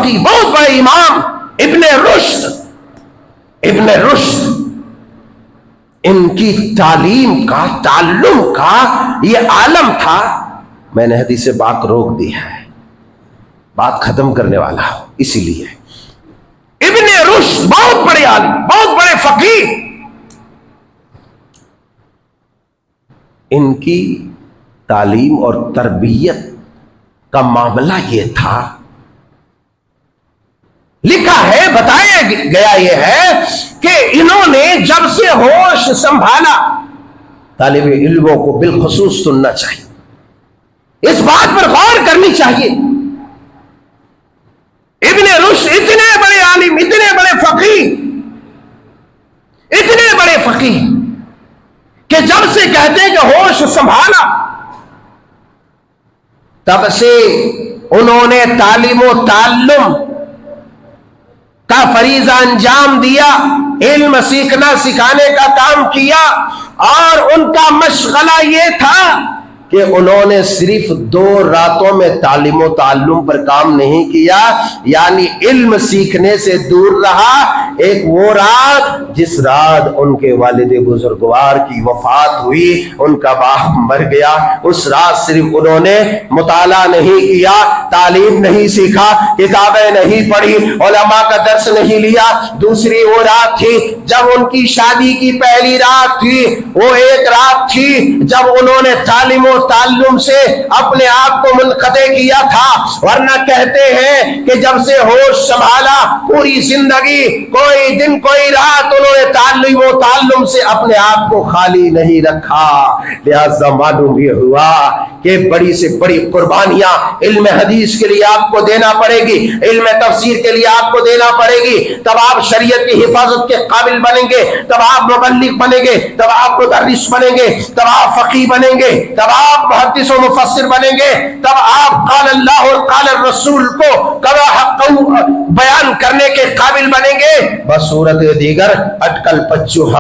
فقی، بہت بڑے امام ابن رشد، ان کی تعلیم کا، تعلم کا یہ عالم تھا. میں نے حدیث پاک روک دی ہے، بات ختم کرنے والا ہوں. اسی لیے ابن رشد بہت بڑے عالم، بہت بڑے فقیہ، ان کی تعلیم اور تربیت کا معاملہ یہ تھا. لکھا ہے، بتایا گیا یہ ہے کہ انہوں نے جب سے ہوش سنبھالا، طالب علموں کو بالخصوص سننا چاہیے، اس بات پر غور کرنی چاہیے. ابن رشد اتنے بڑے عالم، اتنے بڑے فقیہ کہ جب سے کہتے ہیں کہ ہوش سنبھالا، تب سے انہوں نے تعلیم و تعلم کا فریضہ انجام دیا، علم سیکھنا سکھانے کا کام کیا. اور ان کا مشغلہ یہ تھا کہ انہوں نے صرف 2 راتوں میں تعلیم و تعلم پر کام نہیں کیا، یعنی علم سیکھنے سے دور رہا. ایک وہ رات جس رات ان کے والد بزرگوار کی وفات ہوئی، ان کا باپ مر گیا، اس رات صرف انہوں نے مطالعہ نہیں کیا، تعلیم نہیں سیکھا، کتابیں نہیں پڑھی، علماء کا درس نہیں لیا. دوسری وہ رات تھی جب ان کی شادی کی پہلی رات تھی، وہ ایک رات تھی جب انہوں نے تعلیم و تعلم سے اپنے آپ کو منقطع کیا تھا. ورنہ کہتے ہیں کہ جب سے ہوش سنبھالا، پوری زندگی کوئی دن کوئی رات انہوں نے تعلیم و تعلم سے اپنے آپ کو خالی نہیں رکھا. لہذا معلوم یہ ہوا کہ بڑی سے بڑی قربانیاں علم حدیث کے لیے آپ کو دینا پڑے گی، علم تفسیر کے لیے آپ کو دینا پڑے گی. تب آپ شریعت کی حفاظت کے قابل بنیں گے، تب آپ مبلغ بنیں گے، تب آپ مدرس بنیں گے، تب آپ فقیہ بنیں گے، تب آپ محدث و مفسر بنیں گے، تب آپ قال اللہ اور قال الرسول کو کما حق بیان کرنے کے قابل بنیں گے. بصورت دیگر اٹکل پچو